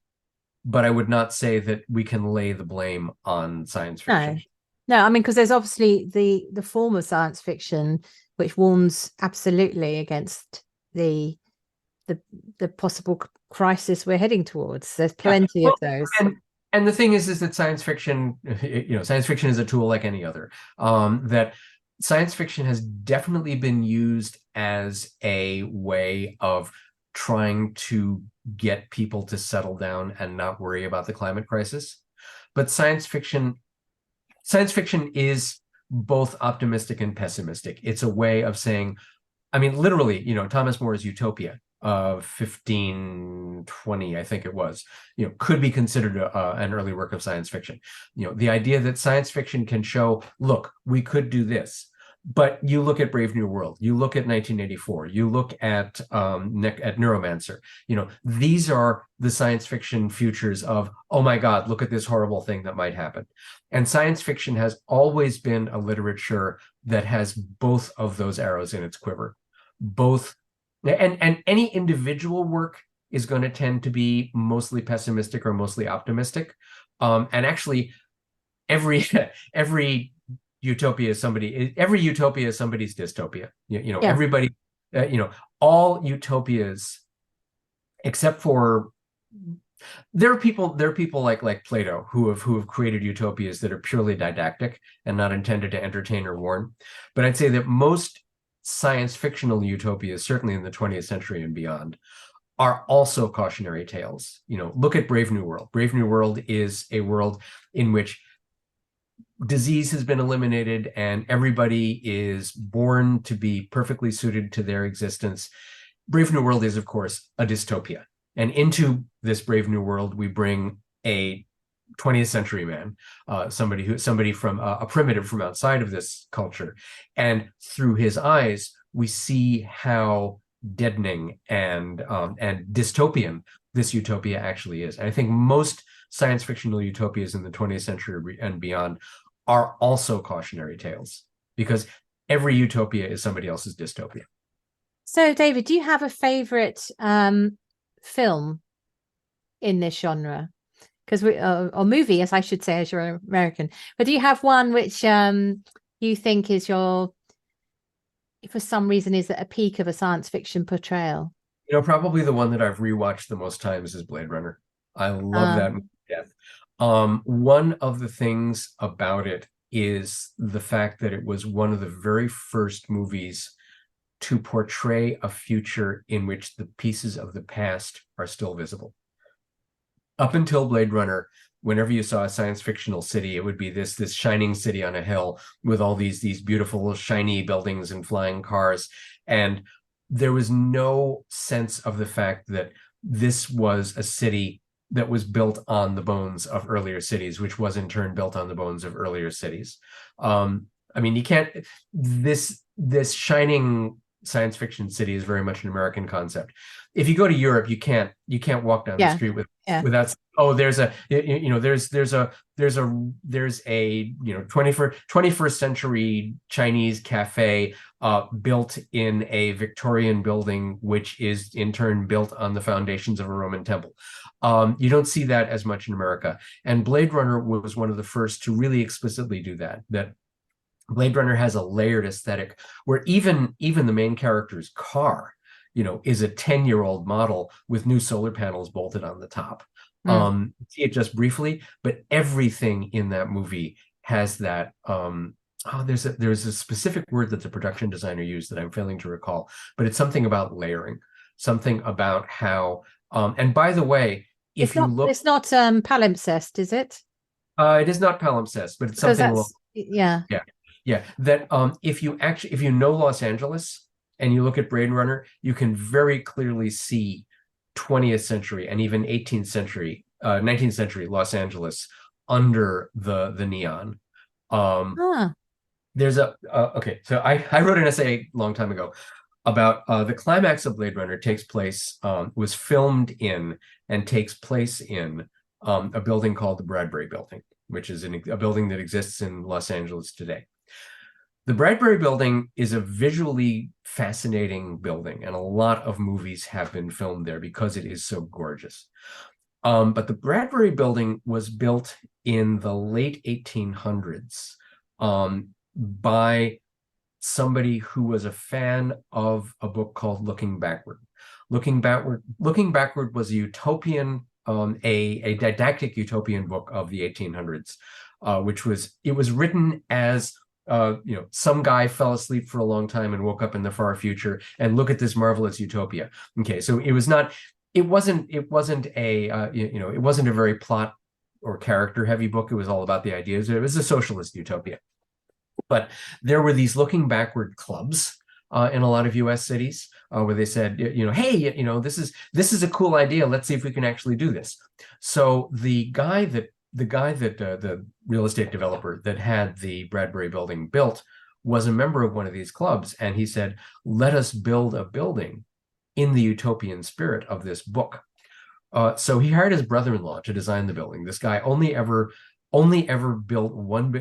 but I would not say that we can lay the blame on science fiction. No, I mean, because there's obviously the form of science fiction which warns absolutely against the possible crisis we're heading towards. There's plenty of those. And the thing is that science fiction, you know, science fiction is a tool like any other. That science fiction has definitely been used as a way of trying to get people to settle down and not worry about the climate crisis. But science fiction is both optimistic and pessimistic. It's a way of saying, I mean, literally, you know, Thomas More's Utopia of 1520, I think it was, you know, could be considered an early work of science fiction. You know, the idea that science fiction can show, look, we could do this. But you look at Brave New World, you look at 1984, you look at Neuromancer, you know, these are the science fiction futures of, oh my God, look at this horrible thing that might happen. And science fiction has always been a literature that has both of those arrows in its quiver. And any individual work is going to tend to be mostly pessimistic or mostly optimistic. And actually, every every utopia is every utopia is somebody's dystopia. Yeah. Everybody, all utopias, except for there are people like Plato who have created utopias that are purely didactic and not intended to entertain or warn. But I'd say that most science fictional utopias, certainly in the 20th century and beyond, are also cautionary tales. Look at Brave New World. Brave New World is a world in which disease has been eliminated and everybody is born to be perfectly suited to their existence. Brave New World is, of course, a dystopia. And into this Brave New World, we bring a 20th century man, somebody from a primitive from outside of this culture. And through his eyes, we see how deadening and dystopian this utopia actually is. And I think most science fictional utopias in the 20th century and beyond are also cautionary tales, because every utopia is somebody else's dystopia. So, David, do you have a favorite film in this genre? Because or movie, as I should say, as you're American. But do you have one which you think is for some reason, is at a peak of a science fiction portrayal? Probably the one that I've rewatched the most times is Blade Runner. I love that movie to death. One of the things about it is the fact that it was one of the very first movies to portray a future in which the pieces of the past are still visible. Up until Blade Runner, whenever you saw a science fictional city, it would be this shining city on a hill with all these beautiful shiny buildings and flying cars. And there was no sense of the fact that this was a city that was built on the bones of earlier cities, which was in turn built on the bones of earlier cities. You can't, this shining science fiction city is very much an American concept. If you go to Europe, you can't walk down the street without, there's a 21st century Chinese cafe built in a Victorian building, which is in turn built on the foundations of a Roman temple. You don't see that as much in America. And Blade Runner was one of the first to really explicitly do that. That Blade Runner has a layered aesthetic where even the main character's car, is a 10-year-old model with new solar panels bolted on the top. See it just briefly, but everything in that movie has that. There's a specific word that the production designer used that I'm failing to recall, but it's something about layering, something about how. And by the way, it's not palimpsest, is it? It is not palimpsest, but it's something. Yeah. That if you know Los Angeles and you look at Blade Runner, you can very clearly see 20th century and even 18th century, 19th century Los Angeles under the neon. There's okay. So I wrote an essay a long time ago about the climax of Blade Runner was filmed in and takes place in a building called the Bradbury Building, which is a building that exists in Los Angeles today. The Bradbury Building is a visually fascinating building, and a lot of movies have been filmed there because it is so gorgeous. But the Bradbury Building was built in the late 1800s by somebody who was a fan of a book called Looking Backward. Looking Backward was a utopian, a didactic utopian book of the 1800s, it was written as some guy fell asleep for a long time and woke up in the far future, and look at this marvelous utopia. Okay, so it wasn't a very plot or character heavy book. It was all about the ideas. It was a socialist utopia. But there were these looking backward clubs in a lot of U.S. cities where they said, hey, this is a cool idea. Let's see if we can actually do this. So the real estate developer that had the Bradbury Building built was a member of one of these clubs, and he said, let us build a building in the utopian spirit of this book. So he hired his brother-in-law to design the building. This guy only ever built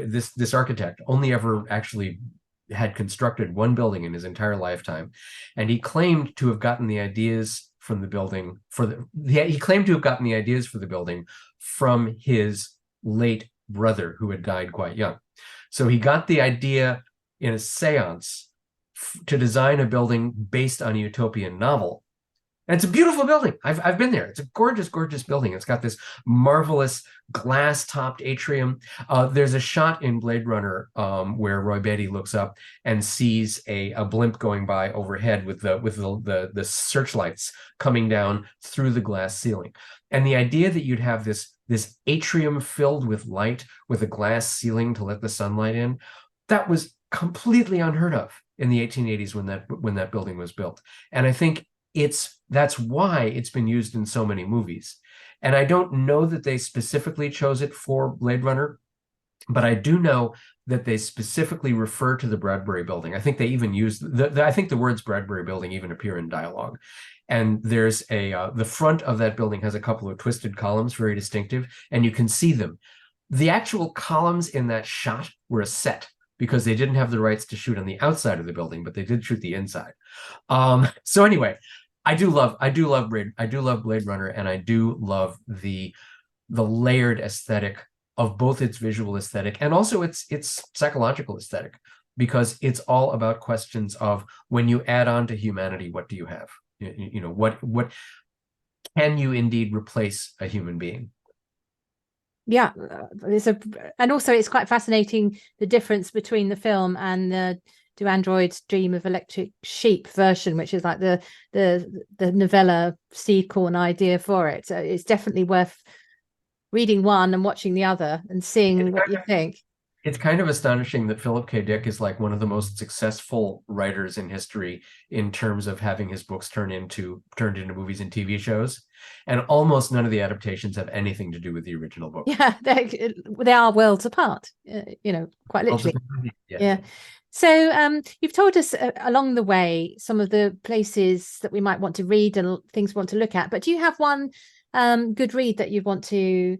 this architect only ever actually had constructed one building in his entire lifetime, and he claimed to have gotten the ideas from the building from his late brother who had died quite young. So he got the idea in a seance to design a building based on a utopian novel. And it's a beautiful building. I've been there. It's a gorgeous, gorgeous building. It's got this marvelous glass-topped atrium. There's a shot in Blade Runner where Roy Batty looks up and sees a blimp going by overhead with the searchlights coming down through the glass ceiling. And the idea that you'd have this atrium filled with light with a glass ceiling to let the sunlight in, that was completely unheard of in the 1880s when that building was built. And I think that's why it's been used in so many movies. And I don't know that they specifically chose it for Blade Runner, but I do know that they specifically refer to the Bradbury Building. I think they even use I think the words Bradbury Building even appear in dialogue. And there's the front of that building has a couple of twisted columns, very distinctive, and you can see them. The actual columns in that shot were a set because they didn't have the rights to shoot on the outside of the building, but they did shoot the inside. So anyway, I do love Blade Runner, and I do love the layered aesthetic of both its visual aesthetic and also its psychological aesthetic, because it's all about questions of when you add on to humanity, what do you have? You know, what can you indeed replace a human being? Yeah, and also it's quite fascinating the difference between the film and the Do Androids Dream of Electric Sheep version, which is like the novella seed corn idea for it. So it's definitely worth reading one and watching the other and seeing what you think. It's kind of astonishing that Philip K. Dick is like one of the most successful writers in history in terms of having his books turned into movies and TV shows. And almost none of the adaptations have anything to do with the original book. Yeah, they are worlds apart, quite literally. Yeah. So you've told us along the way some of the places that we might want to read and things we want to look at. But do you have one good read that you want to,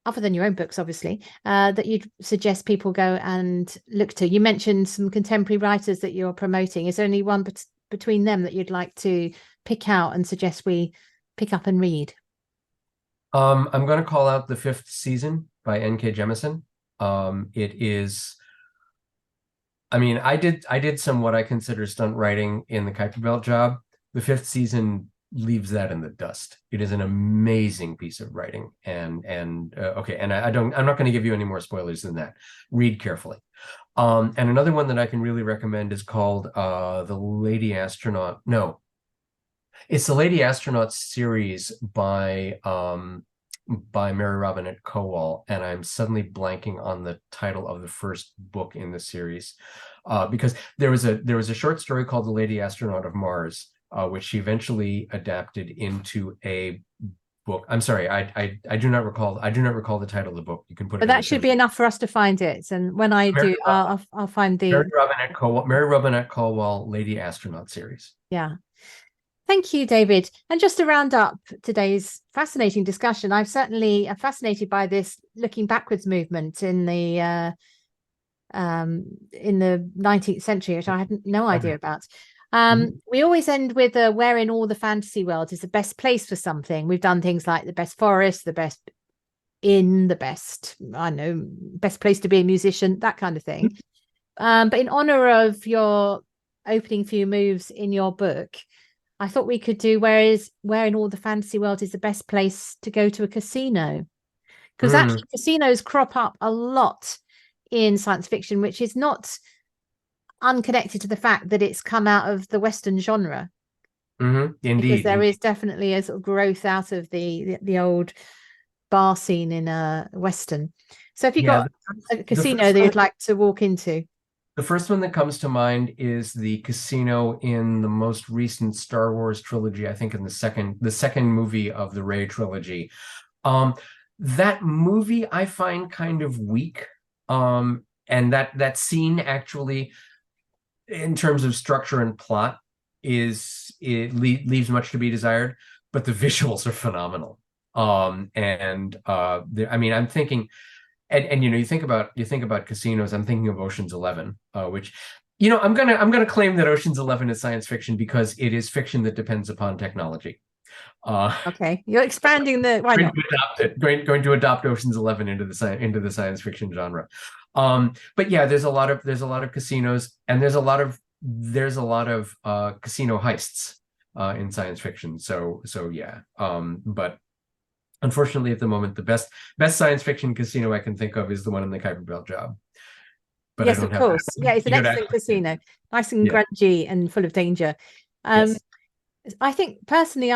other than your own books, obviously, that you'd suggest people go and look to? You mentioned some contemporary writers that you're promoting. Is there only one between them that you'd like to pick out and suggest we pick up and read? I'm going to call out The Fifth Season by N.K. Jemisin. It is, I mean, I did some what I consider stunt writing in the Kuiper Belt Job. The Fifth Season leaves that in the dust. It is an amazing piece of writing, and okay, and I'm not going to give you any more spoilers than that. Read carefully. And another one that I can really recommend is called The Lady Astronaut. No, it's the Lady Astronaut series by Mary Robinette Kowal, and I'm suddenly blanking on the title of the first book in the series, because there was a short story called The Lady Astronaut of Mars, which she eventually adapted into a book. I'm sorry, I do not recall the title of the book. You can put it. But that should be enough for us to find it. And when I do, I'll find the Mary Robinette Kowal Lady Astronaut series. Yeah. Thank you, David. And just to round up today's fascinating discussion, I'm certainly fascinated by this looking backwards movement in the 19th century, which I had no idea about. We always end with where in all the fantasy world is the best place for something. We've done things like the best forest, the best inn, the best, I know, best place to be a musician, that kind of thing. But in honor of your opening few moves in your book, I thought we could do where in all the fantasy world is the best place to go to a casino. Because actually casinos crop up a lot in science fiction, which is not unconnected to the fact that it's come out of the Western genre. Indeed. Because there is definitely a sort of growth out of the old bar scene in Western. So if you got a casino that you'd like to walk into. The first one that comes to mind is the casino in the most recent Star Wars trilogy, I think in the second movie of the Rey trilogy. That movie I find kind of weak. And that scene actually, in terms of structure and plot, leaves much to be desired, but the visuals are phenomenal. I mean, I'm thinking, and you think about casinos, I'm thinking of Ocean's 11, which, I'm gonna claim that Ocean's 11 is science fiction because it is fiction that depends upon technology. Okay, you're expanding the. Why Going not? to adopt it. Going to adopt Ocean's 11 into the science fiction genre. But yeah, there's a lot of casinos, and there's a lot of casino heists in science fiction. So yeah. But unfortunately, at the moment, the best science fiction casino I can think of is the one in the Kuiper Belt Job. But Yes, I of don't have course. Yeah, it's an excellent casino, nice and Yeah. grungy and full of danger. Yes. I think personally,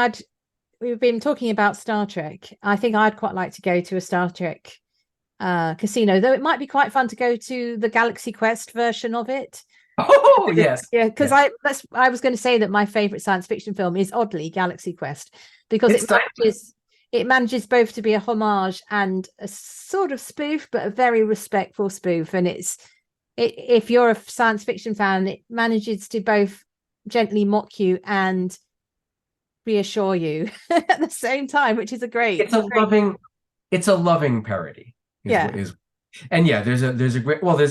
we've been talking about Star Trek. I think I'd quite like to go to a Star Trek casino, though it might be quite fun to go to the Galaxy Quest version of it. Oh yes. Yeah, because Yes. I was going to say that my favorite science fiction film is oddly Galaxy Quest, because It's it manages both to be a homage and a sort of spoof, but a very respectful spoof. And if you're a science fiction fan, it manages to both gently mock you and reassure you at the same time, which is a great. It's a loving parody. Yeah. And yeah, there's a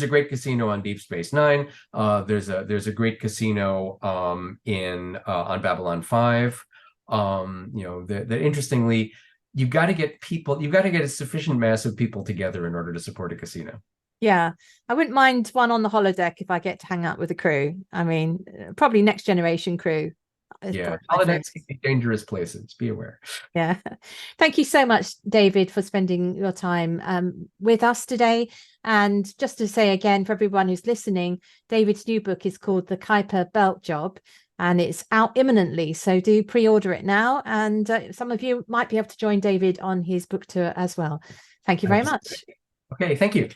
great casino on Deep Space Nine. There's a great casino in on Babylon 5. That interestingly, you've got to get a sufficient mass of people together in order to support a casino. Yeah, I wouldn't mind one on the holodeck if I get to hang out with a crew. I mean, probably Next Generation crew. Yeah, holodecks can be dangerous places. Be aware. Yeah. Thank you so much, David, for spending your time with us today. And just to say again, for everyone who's listening, David's new book is called The Kuiper Belt Job, and it's out imminently. So do pre-order it now. And some of you might be able to join David on his book tour as well. Thank you very much. Okay, thank you.